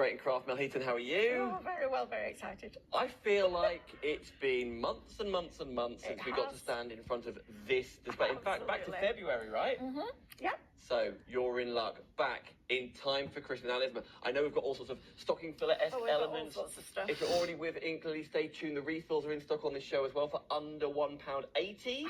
Great and Craft. Mel Heaton, how are you? Oh, very well, very excited. I feel like it's been months and months and months since we got to stand in front of this display. In fact, back to February, right? Mm-hmm. Yeah. So you're in luck. Back in time for Christmas. Now, Elizabeth, I know we've got all sorts of stocking filler-esque elements. All sorts of stuff. If you're already with Inkly, stay tuned. The refills are in stock on this show as well for under £1.80.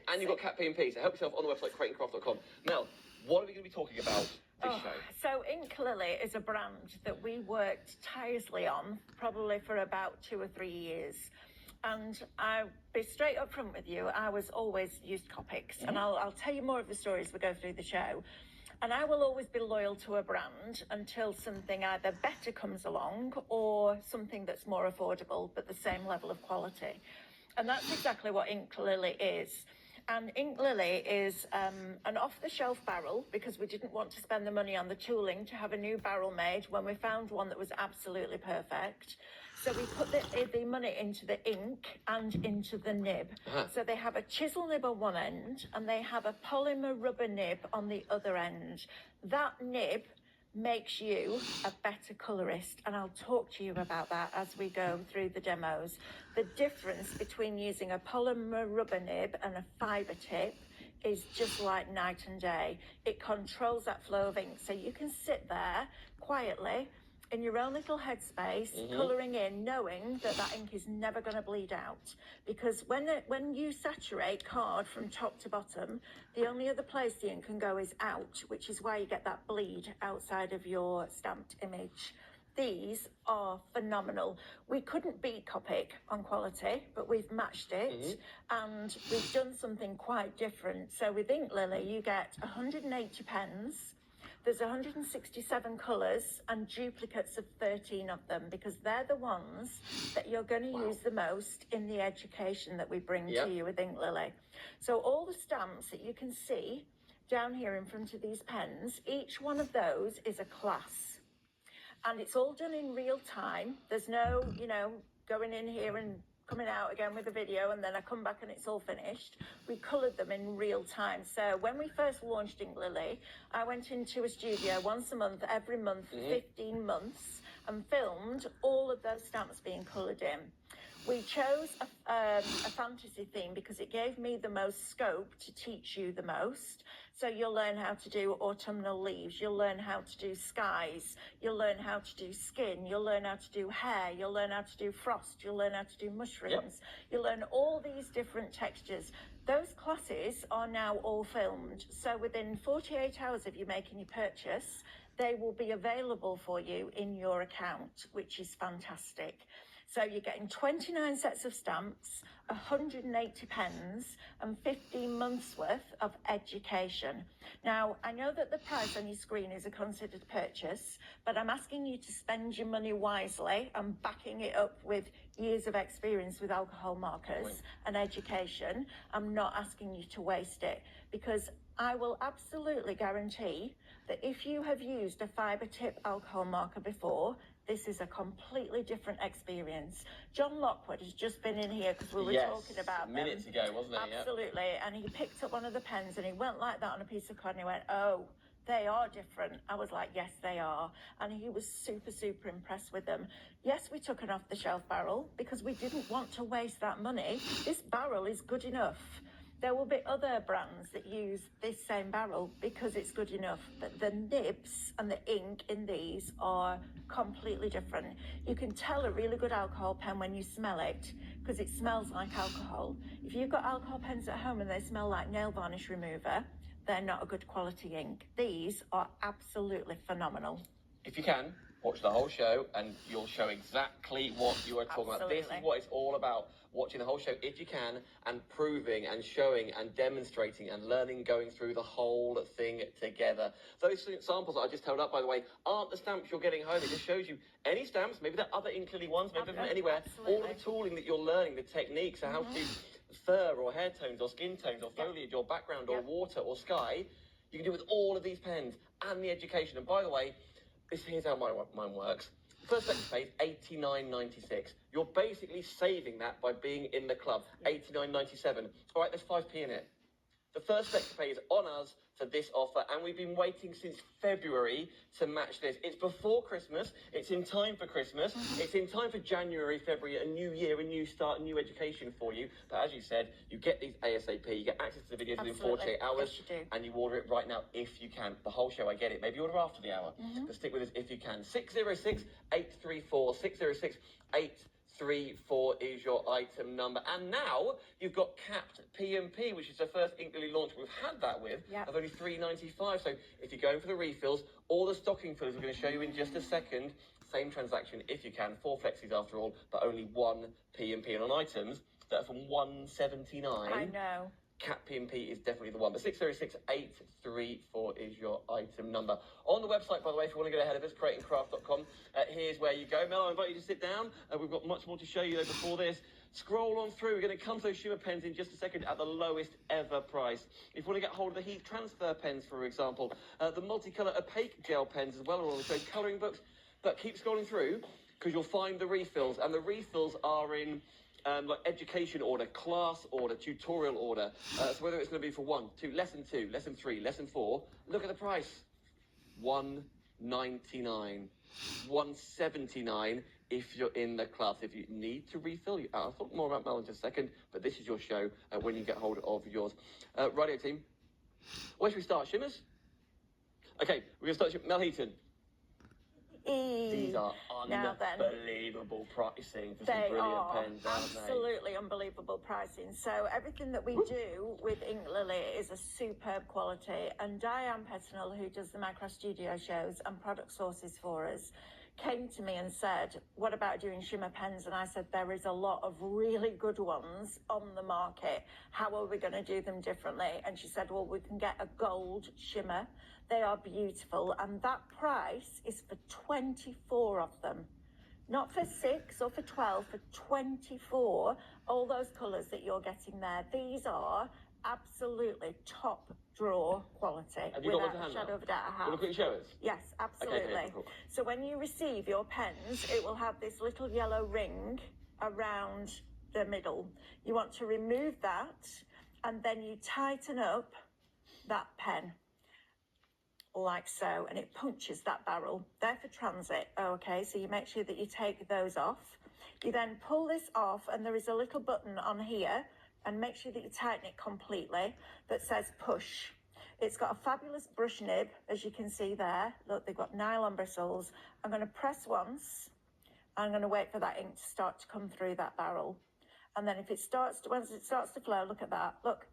And you've got Cat P&P, so help yourself on the website, crateandcraft.com. Mel, what are we going to be talking about this show? So Ink Lily is a brand that we worked tirelessly on, probably for about 2 or 3 years. And I'll be straight up front with you, I was always used Copics, and I'll tell you more of the stories as we go through the show. And I will always be loyal to a brand until something either better comes along or something that's more affordable but the same level of quality. And that's exactly what Ink Lily is. And Ink Lily is an off-the-shelf barrel because we didn't want to spend the money on the tooling to have a new barrel made when we found one that was absolutely perfect. So we put the money into the ink and into the nib. So they have a chisel nib on one end and they have a polymer rubber nib on the other end. That nib makes you a better colorist, and I'll talk to you about that as we go through the demos. The difference between using a polymer rubber nib and a fiber tip is just like night and day. It controls that flow of ink, so you can sit there quietly in your own little headspace, colouring in, knowing that that ink is never going to bleed out. Because when you saturate card from top to bottom, the only other place the ink can go is out, which is why you get that bleed outside of your stamped image. These are phenomenal. We couldn't beat Copic on quality, but we've matched it, and we've done something quite different. So with Ink Lily, you get 180 pens. There's 167 colours and duplicates of 13 of them because they're the ones that you're going to use the most in the education that we bring to you with Ink Lily. So all the stamps that you can see down here in front of these pens, each one of those is a class. And it's all done in real time. There's no, going in here and coming out again with a video and then I come back and it's all finished. We coloured them in real time. So when we first launched Ink Lily, I went into a studio once a month, every month, for 15 months and filmed all of those stamps being coloured in. We chose a fantasy theme because it gave me the most scope to teach you the most. So you'll learn how to do autumnal leaves, you'll learn how to do skies, you'll learn how to do skin, you'll learn how to do hair, you'll learn how to do frost, you'll learn how to do mushrooms, you'll learn all these different textures. Those classes are now all filmed. So within 48 hours of you making your purchase, they will be available for you in your account, which is fantastic. So you're getting 29 sets of stamps, 180 pens, and 15 months worth of education. Now, I know that the price on your screen is a considered purchase, but I'm asking you to spend your money wisely and backing it up with years of experience with alcohol markers and education. I'm not asking you to waste it because I will absolutely guarantee that if you have used a fibre tip alcohol marker before, this is a completely different experience. John Lockwood has just been in here because we were talking about them. Minutes ago, wasn't it? Absolutely. And he picked up one of the pens and he went like that on a piece of card and he went, oh, they are different. I was like, yes, they are. And he was super, super impressed with them. Yes, we took an off-the-shelf barrel because we didn't want to waste that money. This barrel is good enough. There will be other brands that use this same barrel because it's good enough, but the nibs and the ink in these are completely different. You can tell a really good alcohol pen when you smell it because it smells like alcohol. If you've got alcohol pens at home and they smell like nail varnish remover, they're not a good quality ink. These are absolutely phenomenal. If you can, watch the whole show and you'll show exactly what you are talking about. This is what it's all about. Watching the whole show if you can and proving and showing and demonstrating and learning, going through the whole thing together. Those samples that I just held up, by the way, aren't the stamps you're getting home. It just shows you any stamps, maybe they're other Ink Lily ones, maybe from anywhere. All the tooling that you're learning, the techniques, how to do fur or hair tones or skin tones or foliage or background or water or sky, you can do with all of these pens and the education. And by the way, here's how mine works. First lecture pays $89.96. You're basically saving that by being in the club. $89.97. All right, there's 5p in it. The first FlexiPay is on us for this offer, and we've been waiting since February to match this. It's before Christmas, it's in time for Christmas, it's in time for January, February, a new year, a new start, a new education for you. But as you said, you get these ASAP, you get access to the videos within 48 hours, yes, you do. and you order it right now if you can. The whole show, I get it. Maybe order after the hour, but stick with us if you can. 606-834, 606-834 is your item number. And now you've got capped P&P, which is the first Inkly launch we've had that with, of only $3.95. So if you're going for the refills, all the stocking fillers we're going to show you in just a second. Same transaction if you can, 4 flexis after all, but only 1 P&P. And on items that are from $179. I know. Cap P&P is definitely the one. But 606-834 is your item number. On the website, by the way, if you want to get ahead of us, creatingcraft.com, here's where you go. Mel, I invite you to sit down. We've got much more to show you though before this. Scroll on through. We're going to come to those shimmer pens in just a second at the lowest ever price. If you want to get hold of the heat transfer pens, for example, the multicolour opaque gel pens as well are on the show, colouring books. But keep scrolling through because you'll find the refills, and the refills are in like education order, class order, tutorial order. So whether it's going to be for 1, 2, lesson 2, lesson 3, lesson 4, look at the price. $199, $179 if you're in the class. If you need to refill, I'll talk more about Mel in just a second, but this is your show when you get hold of yours. Radio team, where should we start? Shimmers? Okay, we're going to start Mel Heaton. These are unbelievable pricing for some brilliant pens, aren't they? Absolutely unbelievable pricing. So everything that we do with Ink Lily is a superb quality. And Diane Pettinell, who does the Micro Studio shows and product sources for us, came to me and said, what about doing shimmer pens? And I said, there is a lot of really good ones on the market. How are we going to do them differently? And she said, well, we can get a gold shimmer. They are beautiful. And that price is for 24 of them. Not for 6 or for 12, for 24. All those colours that you're getting there. These are absolutely top drawer quality. Have you got one to hand shadow now? of a doubt. I have. Will you quickly show us? Yes, absolutely. Okay, cool. So when you receive your pens, it will have this little yellow ring around the middle. You want to remove that, and then you tighten up that pen like so, and it punctures that barrel. They're for transit. Okay, so you make sure that you take those off. You then pull this off, and there is a little button on here, and make sure that you tighten it completely, that says push. It's got a fabulous brush nib, as you can see there. Look, they've got nylon bristles. I'm going to press once. I'm going to wait for that ink to start to come through that barrel. And then if it starts to, once it starts to flow, look at that. Look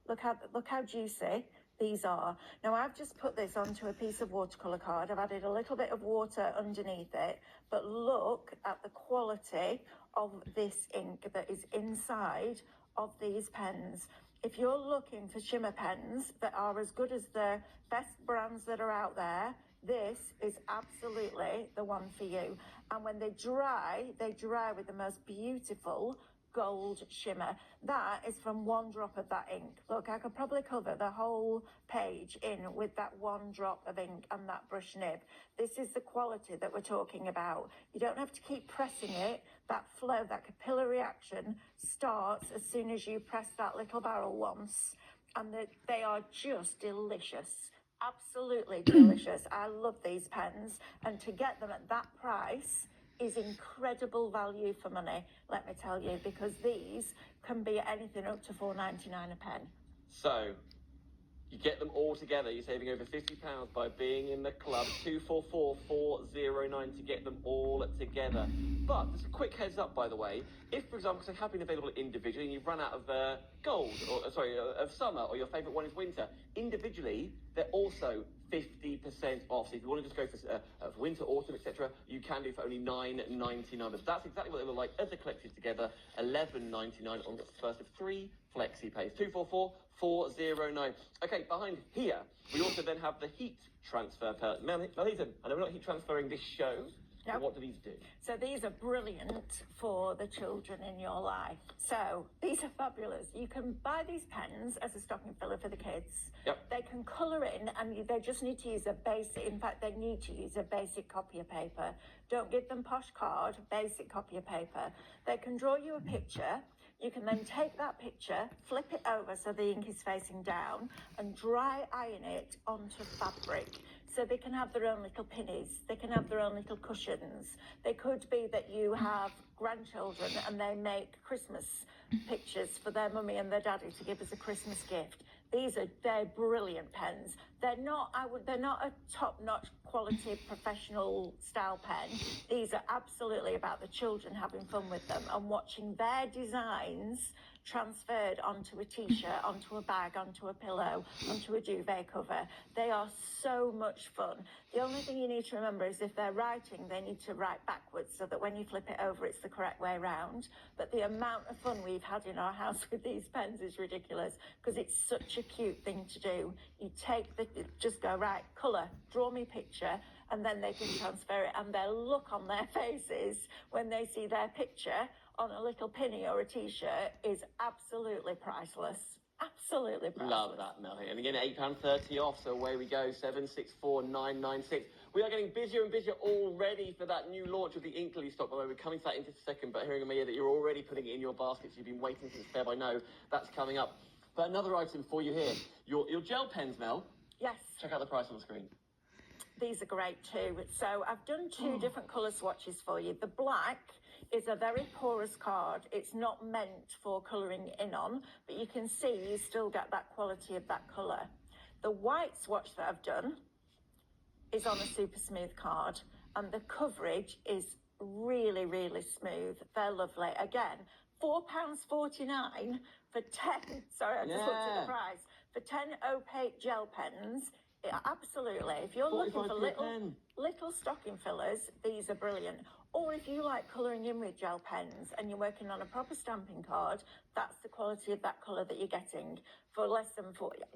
how juicy these are. Now I've just put this onto a piece of watercolour card. I've added a little bit of water underneath it, but look at the quality of this ink that is inside of these pens. If you're looking for shimmer pens that are as good as the best brands that are out there, this is absolutely the one for you. And when they dry with the most beautiful gold shimmer. That is from one drop of that ink. Look, I could probably cover the whole page in with that one drop of ink and that brush nib. This is the quality that we're talking about. You don't have to keep pressing it. That flow, that capillary action starts as soon as you press that little barrel once. And they are just delicious. Absolutely delicious. I love these pens. And to get them at that price is incredible value for money, let me tell you, because these can be anything up to $4.99 a pen. So, you get them all together. You're saving over £50 by being in the club. 244409 to get them all together. But just a quick heads up, by the way. If, for example, because they have been available individually and you've run out of gold, or of summer, or your favourite one is winter, individually they're also 50% off. So if you want to just go for winter, autumn, etc., you can do for only $9.99. But that's exactly what they look like as they're collected together. $11.99 on the first of 3 flexi pays. 244409. Okay, behind here we also then have the heat transfer. Mel Heaton, I know we're not heat transferring this show, Yep. So what do these do? So these are brilliant for the children in your life. So these are fabulous. You can buy these pens as a stocking filler for the kids. Yep. They can colour in, and they just need to use a basic, in fact, they need to use a basic copy of paper. Don't give them posh card, basic copy of paper. They can draw you a picture. You can then take that picture, flip it over so the ink is facing down, and dry iron it onto fabric. So they can have their own little pinnies, they can have their own little cushions. They could be that you have grandchildren and they make Christmas pictures for their mummy and their daddy to give as a Christmas gift. They're brilliant pens. They're not a top-notch quality professional style pen. These are absolutely about the children having fun with them and watching their designs transferred onto a t-shirt, onto a bag, onto a pillow, onto a duvet cover. They are so much fun. The only thing you need to remember is if they're writing, they need to write backwards so that when you flip it over, it's the correct way round. But the amount of fun we've had in our house with these pens is ridiculous because it's such a cute thing to do. You just go, right, colour, draw me a picture, and then they can transfer it, and their look on their faces when they see their picture on a little pinny or a t-shirt is absolutely priceless. Absolutely priceless. Love that, Melanie. And again, £8.30 off, so away we go, 764996. We are getting busier and busier already for that new launch of the Inkly stock. By the way, we're coming to that in just a second, but hearing Amelia that you're already putting it in your baskets, you've been waiting since Feb, I know that's coming up. But another item for you here, your gel pens, Mel. Yes. Check out the price on the screen. These are great too. So I've done two different colour swatches for you. The black is a very porous card. It's not meant for colouring in on, but you can see you still get that quality of that colour. The white swatch that I've done is on a super smooth card, and the coverage is really, really smooth. They're lovely. Again, £4.49 for 10, sorry, I just looked at the price, for 10 opaque gel pens. Absolutely. If you're looking for little stocking fillers, these are brilliant. Or if you like colouring in with gel pens and you're working on a proper stamping card, that's the quality of that colour that you're getting for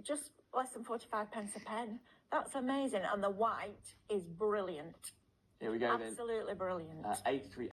just less than 45 pence a pen. That's amazing. And the white is brilliant. Here we go then. Absolutely brilliant. 838.